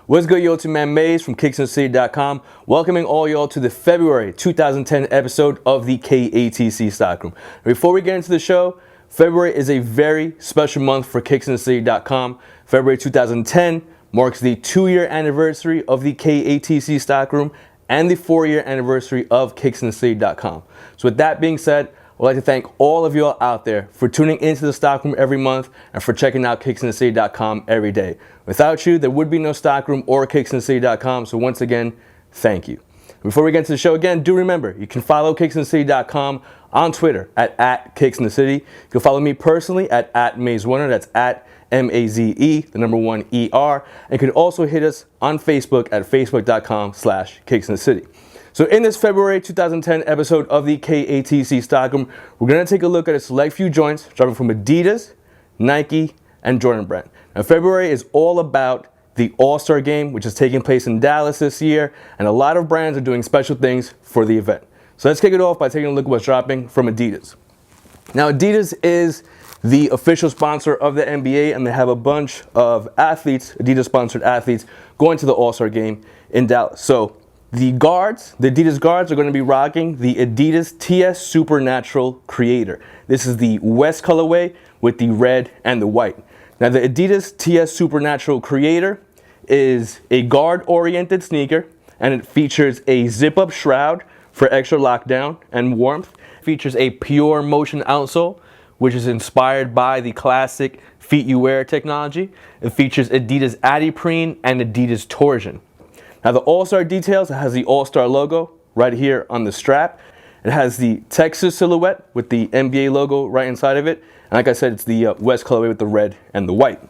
What's good, yo? It's your man Maze from KixandtheCity.com, welcoming all y'all to the February 2010 episode of the KATC StockRoom. Before we get into the show, February is a very special month for KixandtheCity.com. February 2010 marks the 2-year anniversary of the KATC StockRoom and the 4-year anniversary of KixandtheCity.com. So with that being said, I'd like to thank all of you all out there for tuning into the stockroom every month and for checking out KixandtheCity.com every day. Without you, there would be no stockroom or KixandtheCity.com, so once again, thank you. Before we get into the show again, do remember, you can follow KixandtheCity.com on Twitter at KixandtheCity. You can follow me personally at MazeWinner, that's at M-A-Z-E, the number 1 E-R. And you can also hit us on Facebook at facebook.com/KixandtheCity. So in this February 2010 episode of the KATC Stockroom, we're going to take a look at a select few joints dropping from Adidas, Nike, and Jordan Brand. Now February is all about the All-Star Game, which is taking place in Dallas this year, and a lot of brands are doing special things for the event. So let's kick it off by taking a look at what's dropping from Adidas. Now Adidas is the official sponsor of the NBA, and they have a bunch of athletes, Adidas-sponsored athletes, going to the All-Star Game in Dallas. So the Adidas guards are going to be rocking the Adidas TS Supernatural Creator. This is the West colorway with the red and the white. Now the Adidas TS Supernatural Creator is a guard-oriented sneaker, and it features a zip-up shroud for extra lockdown and warmth. It features a pure motion outsole, which is inspired by the classic feet you wear technology. It features Adidas Adiprene and Adidas Torsion. Now the All-Star details, it has the All-Star logo right here on the strap. It has the Texas silhouette with the NBA logo right inside of it. And like I said, it's the West colorway with the red and the white.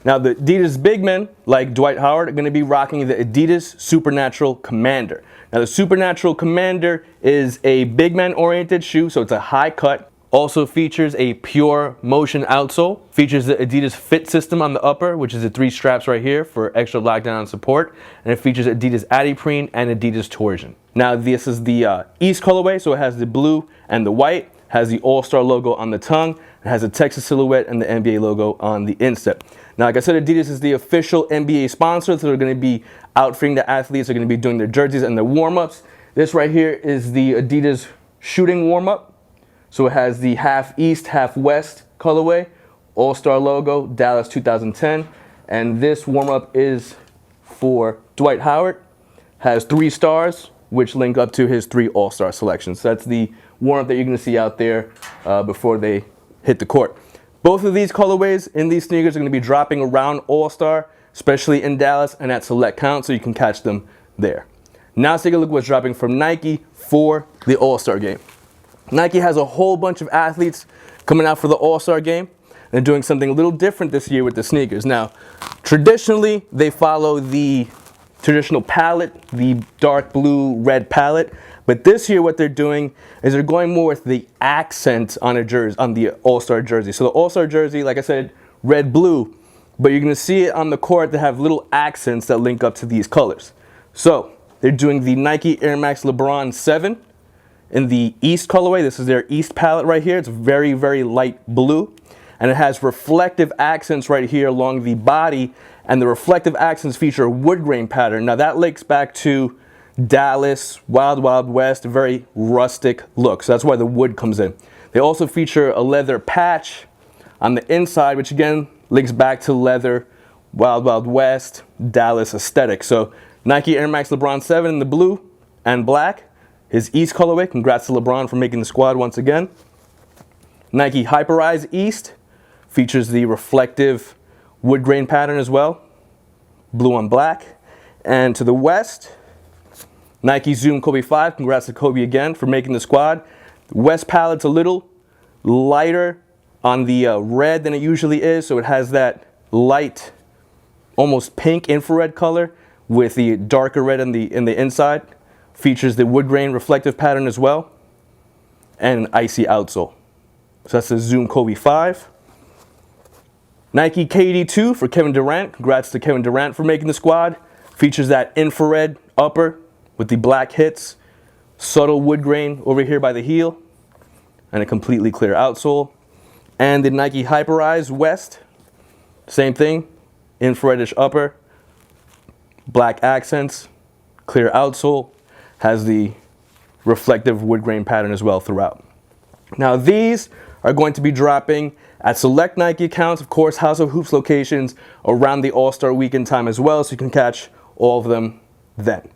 Now the Adidas big men, like Dwight Howard, are going to be rocking the Adidas Supernatural Commander. Now the Supernatural Commander is a big man oriented shoe, so it's a high cut. Also features a pure motion outsole, features the Adidas Fit system on the upper, which is the 3 straps right here for extra lockdown and support, and it features Adidas Adiprene and Adidas Torsion. Now this is the East colorway, so it has the blue and the white, has the All-Star logo on the tongue, it has a Texas silhouette and the NBA logo on the instep. Now like I said, Adidas is the official NBA sponsor, so they're going to be outfitting the athletes, they're going to be doing their jerseys and their warm-ups. This right here is the Adidas shooting warm-up. So it has the half East, half West colorway, All-Star logo, Dallas 2010. And this warm-up is for Dwight Howard. Has 3 stars, which link up to his 3 All-Star selections. So that's the warm-up that you're going to see out there before they hit the court. Both of these colorways in these sneakers are going to be dropping around All-Star, especially in Dallas and at select count, so you can catch them there. Now let's take a look at what's dropping from Nike for the All-Star Game. Nike has a whole bunch of athletes coming out for the All-Star Game. They're doing something a little different this year with the sneakers. Now, traditionally, they follow the traditional palette, the dark blue, red palette. But this year, what they're doing is they're going more with the accent on a jersey, on the All-Star jersey. So the All-Star jersey, like I said, red, blue. But you're going to see it on the court that have little accents that link up to these colors. So they're doing the Nike Air Max LeBron 7. In the East colorway, this is their East palette right here. It's very, very light blue. And it has reflective accents right here along the body. And the reflective accents feature a wood grain pattern. Now that links back to Dallas, Wild Wild West, a very rustic look. So that's why the wood comes in. They also feature a leather patch on the inside, which again links back to leather, Wild Wild West, Dallas aesthetic. So Nike Air Max LeBron 7 in the blue and black. His East colorway, congrats to LeBron for making the squad once again. Nike Hyperize East features the reflective wood grain pattern as well, blue on black. And to the West, Nike Zoom Kobe 5, congrats to Kobe again for making the squad. The West palette's a little lighter on the red than it usually is, so it has that light, almost pink infrared color with the darker red in the inside. Features the wood grain reflective pattern as well, and an icy outsole. So that's the Zoom Kobe 5. Nike KD 2 for Kevin Durant. Congrats to Kevin Durant for making the squad. Features that infrared upper with the black hits, subtle wood grain over here by the heel, and a completely clear outsole. And the Nike Hyperize West, same thing, infraredish upper, black accents, clear outsole, has the reflective wood grain pattern as well throughout. Now these are going to be dropping at select Nike accounts, of course, House of Hoops locations around the All-Star weekend time as well, so you can catch all of them then.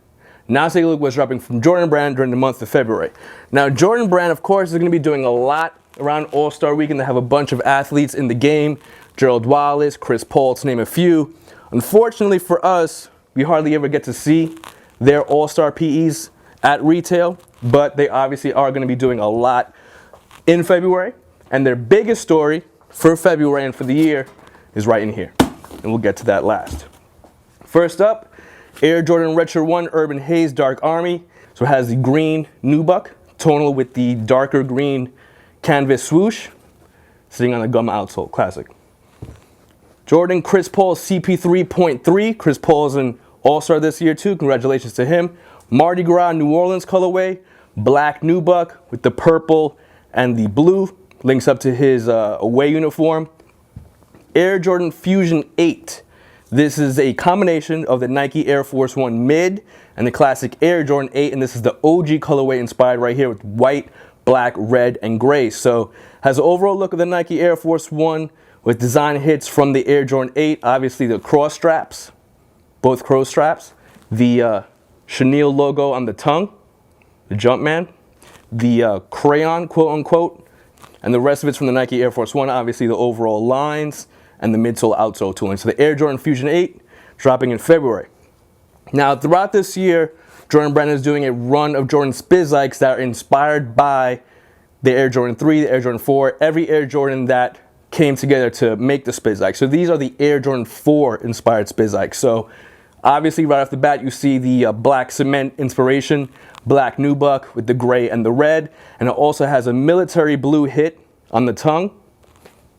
Now let's take a look at what's dropping from Jordan Brand during the month of February. Now Jordan Brand, of course, is going to be doing a lot around All-Star weekend. They have a bunch of athletes in the game, Gerald Wallace, Chris Paul, to name a few. Unfortunately for us, we hardly ever get to see their All-Star PEs at retail, but they obviously are going to be doing a lot in February. And their biggest story for February and for the year is right in here. And we'll get to that last. First up, Air Jordan Retro 1 Urban Haze Dark Army. So it has the green nubuck, tonal with the darker green canvas swoosh, sitting on the gum outsole, classic. Jordan Chris Paul CP3.3. Chris Paul is an All-Star this year too, congratulations to him. Mardi Gras New Orleans colorway, black nubuck with the purple and the blue, links up to his away uniform. Air Jordan Fusion 8. This is a combination of the Nike Air Force 1 Mid and the classic Air Jordan 8, and this is the OG colorway inspired right here with white, black, red, and gray. So has an overall look of the Nike Air Force 1 with design hits from the Air Jordan 8, obviously the cross straps, both cross straps, the chenille logo on the tongue, the Jumpman, the crayon, quote unquote, and the rest of it's from the Nike Air Force 1, obviously the overall lines and the midsole outsole tooling. So the Air Jordan Fusion 8 dropping in February. Now throughout this year, Jordan Brand is doing a run of Jordan Spizikes that are inspired by the Air Jordan 3, the Air Jordan 4, every Air Jordan that came together to make the Spizike. So these are the Air Jordan 4 inspired Spizikes. So obviously right off the bat you see the black cement inspiration, black nubuck with the gray and the red, and it also has a military blue hit on the tongue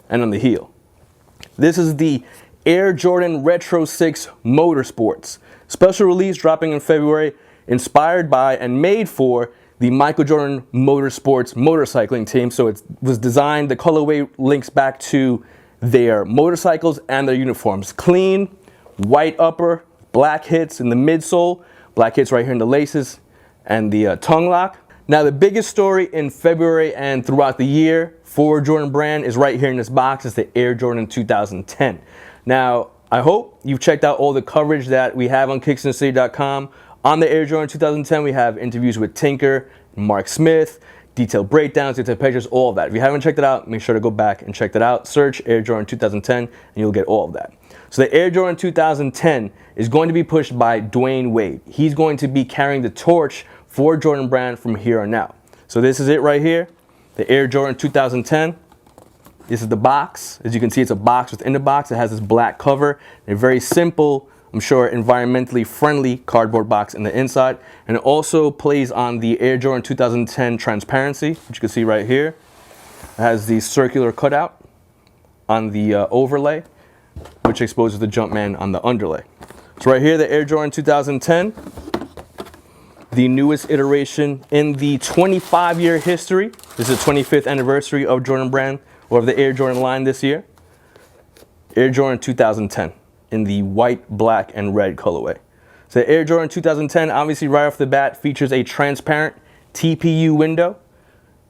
and on the heel. This is the Air Jordan Retro 6 Motorsports. Special release dropping in February, inspired by and made for the Michael Jordan Motorsports motorcycling team. So it was designed, the colorway links back to their motorcycles and their uniforms. Clean, white upper, black hits in the midsole, black hits right here in the laces, and the tongue lock. Now the biggest story in February and throughout the year for Jordan Brand is right here in this box. It's the Air Jordan 2010. Now I hope you've checked out all the coverage that we have on KixandtheCity.com. On the Air Jordan 2010 we have interviews with Tinker, Mark Smith, detailed breakdowns, detailed pictures, all of that. If you haven't checked it out, make sure to go back and check that out. Search Air Jordan 2010 and you'll get all of that. So the Air Jordan 2010 is going to be pushed by Dwayne Wade. He's going to be carrying the torch for Jordan Brand from here on out. So this is it right here, the Air Jordan 2010. This is the box. As you can see, it's a box within the box. It has this black cover, a very simple, I'm sure, environmentally friendly cardboard box in the inside. And it also plays on the Air Jordan 2010 transparency, which you can see right here. It has the circular cutout on the overlay, which exposes the Jumpman on the underlay. So right here, the Air Jordan 2010, the newest iteration in the 25-year history. This is the 25th anniversary of Jordan Brand, or of the Air Jordan line this year. Air Jordan 2010 in the white, black, and red colorway. So the Air Jordan 2010, obviously right off the bat, features a transparent TPU window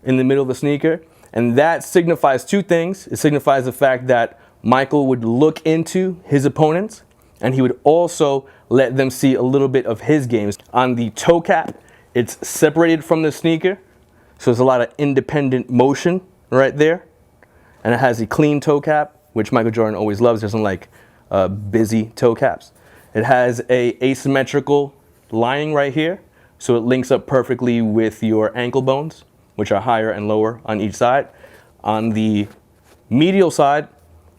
in the middle of the sneaker. And that signifies two things. It signifies the fact that Michael would look into his opponents, and he would also let them see a little bit of his games. On the toe cap, it's separated from the sneaker, so there's a lot of independent motion right there. And it has a clean toe cap, which Michael Jordan always loves. He doesn't like busy toe caps. It has a asymmetrical lining right here, so it links up perfectly with your ankle bones, which are higher and lower on each side. On the medial side,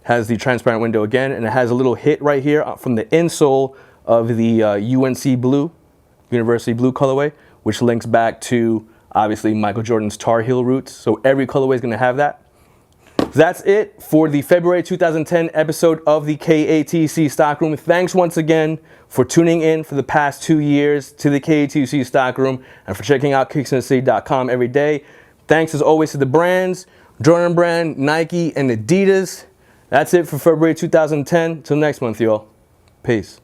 has the transparent window again, and it has a little hit right here from the insole of the UNC blue, University blue colorway, which links back to obviously Michael Jordan's Tar Heel roots. So every colorway is going to have that. That's it for the February 2010 episode of the KATC Stockroom. Thanks once again for tuning in for the past 2 years to the KATC Stockroom and for checking out KixandtheCity.com every day. Thanks as always to the brands, Jordan Brand, Nike, and Adidas. That's it for February 2010. Till next month, y'all. Peace.